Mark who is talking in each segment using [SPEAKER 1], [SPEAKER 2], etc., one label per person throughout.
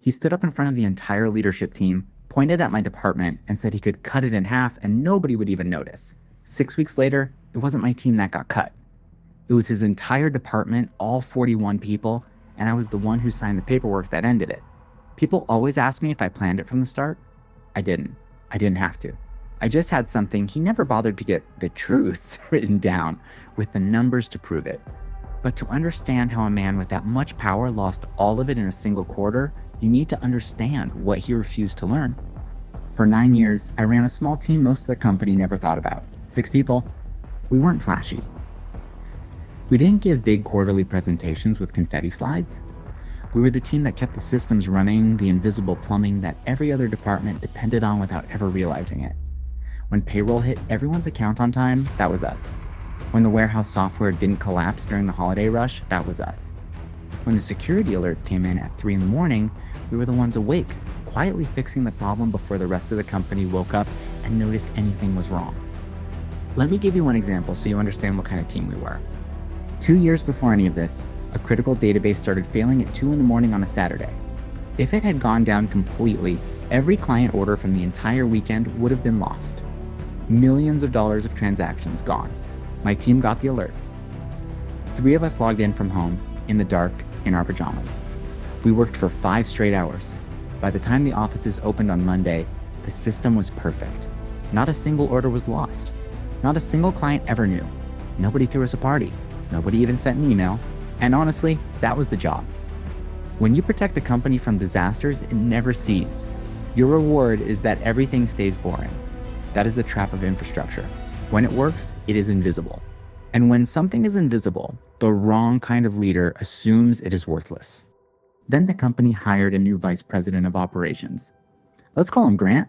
[SPEAKER 1] He stood up in front of the entire leadership team, pointed at my department, and said he could cut it in half and nobody would even notice. 6 weeks later, it wasn't my team that got cut. It was his entire department, all 41 people, and I was the one who signed the paperwork that ended it. People always ask me if I planned it from the start. I didn't. I didn't have to. I just had something. He never bothered to get the truth written down with the numbers to prove it. But to understand how a man with that much power lost all of it in a single quarter, you need to understand what he refused to learn. For 9 years, I ran a small team most of the company never thought about. 6 people. We weren't flashy. We didn't give big quarterly presentations with confetti slides. We were the team that kept the systems running, the invisible plumbing that every other department depended on without ever realizing it. When payroll hit everyone's account on time, that was us. When the warehouse software didn't collapse during the holiday rush, that was us. When the security alerts came in at 3 in the morning, we were the ones awake, quietly fixing the problem before the rest of the company woke up and noticed anything was wrong. Let me give you one example so you understand what kind of team we were. 2 years before any of this, a critical database started failing at 2 in the morning on a Saturday. If it had gone down completely, every client order from the entire weekend would have been lost. Millions of dollars of transactions gone. My team got the alert. 3 of us logged in from home, in the dark, in our pajamas. We worked for 5 straight hours. By the time the offices opened on Monday, the system was perfect. Not a single order was lost. Not a single client ever knew. Nobody threw us a party. Nobody even sent an email. And honestly, that was the job. When you protect a company from disasters, it never ceases. Your reward is that everything stays boring. That is the trap of infrastructure. When it works, it is invisible. And when something is invisible, the wrong kind of leader assumes it is worthless. Then the company hired a new vice president of operations. Let's call him Grant.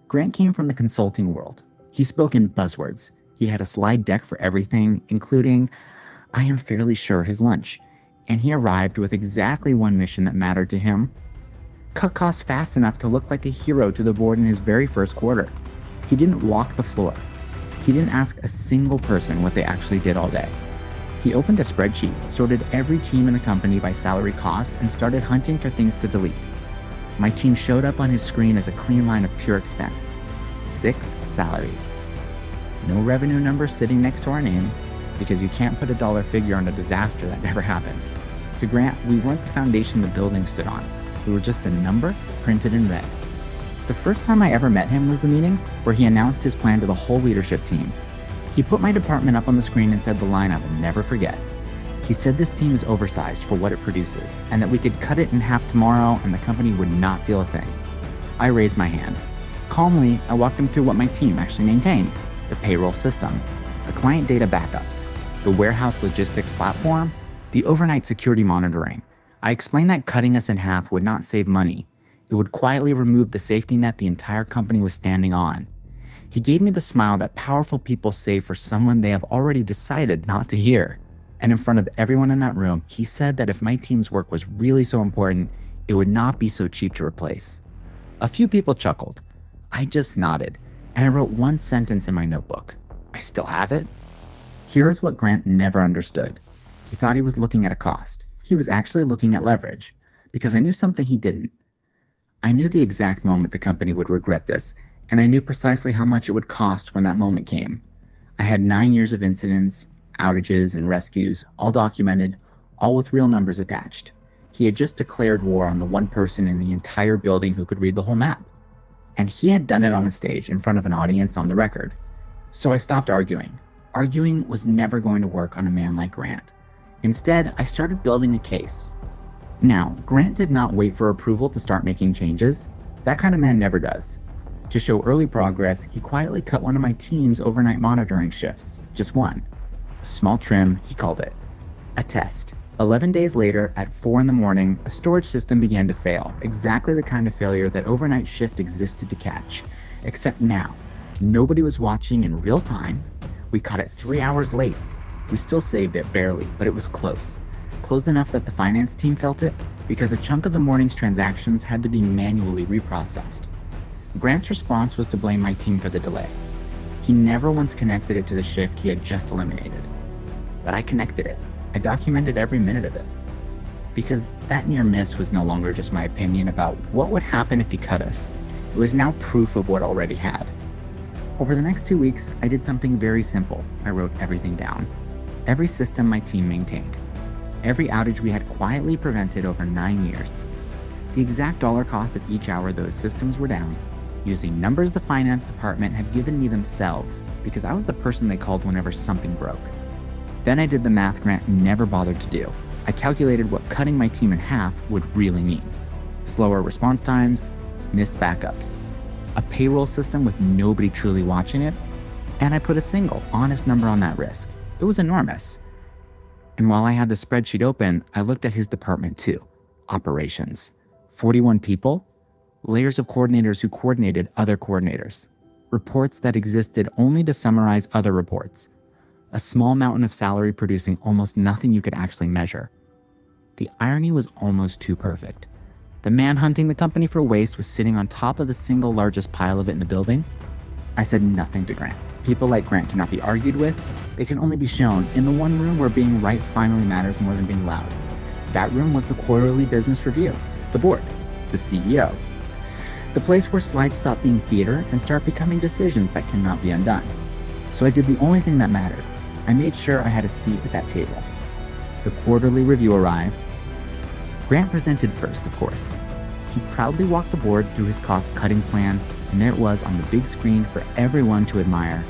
[SPEAKER 1] Grant came from the consulting world. He spoke in buzzwords. He had a slide deck for everything, including, I am fairly sure, his lunch. And he arrived with exactly one mission that mattered to him. Cut costs fast enough to look like a hero to the board in his very first quarter. He didn't walk the floor. He didn't ask a single person what they actually did all day. He opened a spreadsheet, sorted every team in the company by salary cost, and started hunting for things to delete. My team showed up on his screen as a clean line of pure expense. 6 salaries. No revenue number sitting next to our name, because you can't put a dollar figure on a disaster that never happened. To Grant, we weren't the foundation the building stood on. We were just a number printed in red. The first time I ever met him was the meeting where he announced his plan to the whole leadership team. He put my department up on the screen and said the line I will never forget. He said this team is oversized for what it produces, and that we could cut it in half tomorrow and the company would not feel a thing. I raised my hand. Calmly, I walked him through what my team actually maintained: the payroll system, the client data backups, the warehouse logistics platform, the overnight security monitoring. I explained that cutting us in half would not save money. It would quietly remove the safety net the entire company was standing on. He gave me the smile that powerful people say for someone they have already decided not to hear. And in front of everyone in that room, he said that if my team's work was really so important, it would not be so cheap to replace. A few people chuckled. I just nodded, and I wrote one sentence in my notebook. I still have it. Here's what Grant never understood. He thought he was looking at a cost. He was actually looking at leverage, because I knew something he didn't. I knew the exact moment the company would regret this, and I knew precisely how much it would cost when that moment came. I had 9 years of incidents, outages, and rescues, all documented, all with real numbers attached. He had just declared war on the one person in the entire building who could read the whole map. And he had done it on a stage in front of an audience on the record. So I stopped arguing. Arguing was never going to work on a man like Grant. Instead, I started building a case. Now, Grant did not wait for approval to start making changes. That kind of man never does. To show early progress, he quietly cut one of my team's overnight monitoring shifts. Just one. A small trim, he called it. A test. 11 days later, at 4 in the morning, a storage system began to fail. Exactly the kind of failure that overnight shift existed to catch. Except now, nobody was watching in real time. We caught it 3 hours late. We still saved it barely, but it was close. Close enough that the finance team felt it, because a chunk of the morning's transactions had to be manually reprocessed. Grant's response was to blame my team for the delay. He never once connected it to the shift he had just eliminated. But I connected it. I documented every minute of it. because that near miss was no longer just my opinion about what would happen if he cut us. It was now proof of what already had. Over the next 2 weeks, I did something very simple. I wrote everything down. Every system my team maintained. Every outage we had quietly prevented over 9 years. The exact dollar cost of each hour those systems were down, using numbers the finance department had given me themselves, because I was the person they called whenever something broke. Then I did the math Grant never bothered to do. I calculated what cutting my team in half would really mean. Slower response times, missed backups, a payroll system with nobody truly watching it, and I put a single, honest number on that risk. It was enormous. And while I had the spreadsheet open, I looked at his department too. Operations. 41 people, layers of coordinators who coordinated other coordinators, reports that existed only to summarize other reports, a small mountain of salary producing almost nothing you could actually measure. The irony was almost too perfect. The man hunting the company for waste was sitting on top of the single largest pile of it in the building. I said nothing to Grant. People like Grant cannot be argued with. They can only be shown in the one room where being right finally matters more than being loud. That room was the quarterly business review, the board, the CEO. The place where slides stop being theater and start becoming decisions that cannot be undone. So I did the only thing that mattered. I made sure I had a seat at that table. The quarterly review arrived. Grant presented first, of course. He proudly walked the board through his cost-cutting plan, and there it was on the big screen for everyone to admire.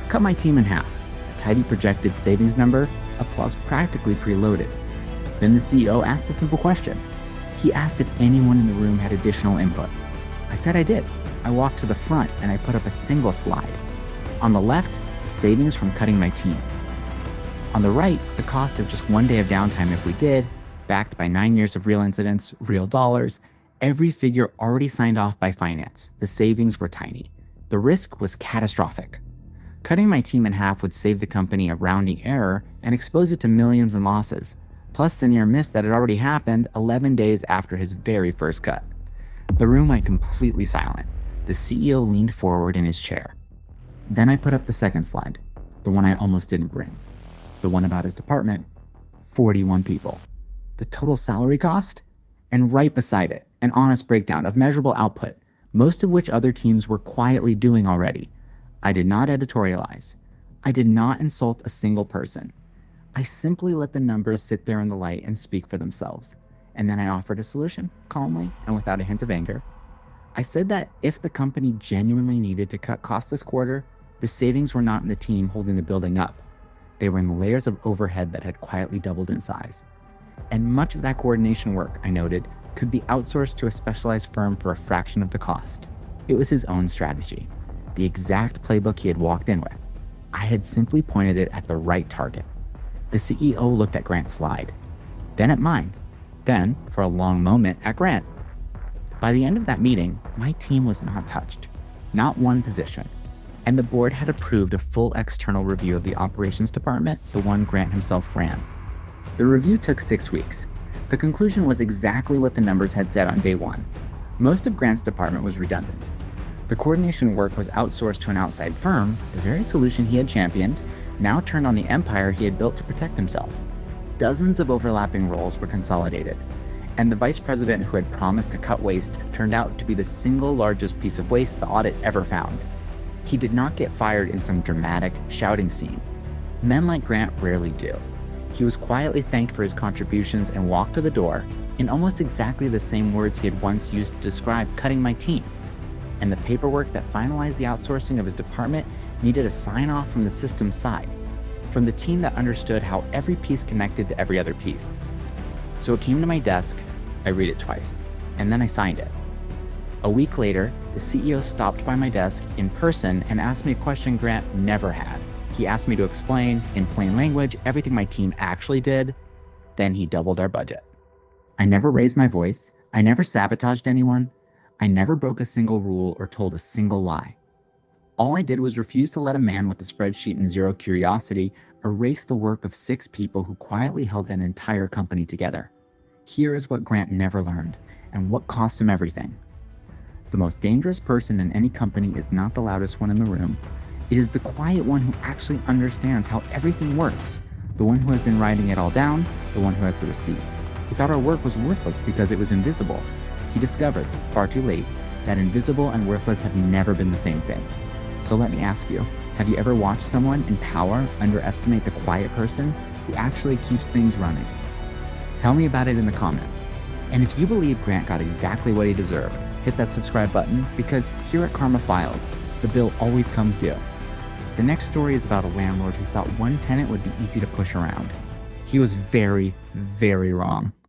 [SPEAKER 1] Cut my team in half, a tidy projected savings number, applause practically preloaded. Then the CEO asked a simple question. He asked if anyone in the room had additional input. I said I did. I walked to the front and I put up a single slide. On the left, the savings from cutting my team. On the right, the cost of just 1 day of downtime if we did, backed by 9 years of real incidents, real dollars, every figure already signed off by finance. The savings were tiny. The risk was catastrophic. Cutting my team in half would save the company a rounding error and expose it to millions in losses, plus the near miss that had already happened 11 days after his very first cut. The room went completely silent. The CEO leaned forward in his chair. Then I put up the second slide, the one I almost didn't bring. The one about his department, 41 people. The total salary cost, and right beside it, an honest breakdown of measurable output, most of which other teams were quietly doing already. I did not editorialize. I did not insult a single person. I simply let the numbers sit there in the light and speak for themselves. And then I offered a solution, calmly and without a hint of anger. I said that if the company genuinely needed to cut costs this quarter, the savings were not in the team holding the building up. They were in the layers of overhead that had quietly doubled in size. And much of that coordination work, I noted, could be outsourced to a specialized firm for a fraction of the cost. It was his own strategy, the exact playbook he had walked in with. I had simply pointed it at the right target. The CEO looked at Grant's slide, then at mine, then, for a long moment, at Grant. By the end of that meeting, my team was not touched, not one position, and the board had approved a full external review of the operations department, the one Grant himself ran. The review took 6 weeks. The conclusion was exactly what the numbers had said on day one. Most of Grant's department was redundant. The coordination work was outsourced to an outside firm, the very solution he had championed, now turned on the empire he had built to protect himself. Dozens of overlapping roles were consolidated, and the vice president who had promised to cut waste turned out to be the single largest piece of waste the audit ever found. He did not get fired in some dramatic, shouting scene. Men like Grant rarely do. He was quietly thanked for his contributions and walked to the door in almost exactly the same words he had once used to describe cutting my team. And the paperwork that finalized the outsourcing of his department needed a sign-off from the system side, from the team that understood how every piece connected to every other piece. So it came to my desk, I read it twice, and then I signed it. A week later, the CEO stopped by my desk in person and asked me a question Grant never had. He asked me to explain, in plain language, everything my team actually did. Then he doubled our budget. I never raised my voice. I never sabotaged anyone. I never broke a single rule or told a single lie. All I did was refuse to let a man with a spreadsheet and zero curiosity erase the work of 6 people who quietly held an entire company together. Here is what Grant never learned, and what cost him everything. The most dangerous person in any company is not the loudest one in the room. It is the quiet one who actually understands how everything works, the one who has been writing it all down, the one who has the receipts. He thought our work was worthless because it was invisible. He discovered, far too late, that invisible and worthless have never been the same thing. So let me ask you, have you ever watched someone in power underestimate the quiet person who actually keeps things running? Tell me about it in the comments. And if you believe Grant got exactly what he deserved, hit that subscribe button, because here at Karma Fyles, the bill always comes due. The next story is about a landlord who thought one tenant would be easy to push around. He was very, very wrong.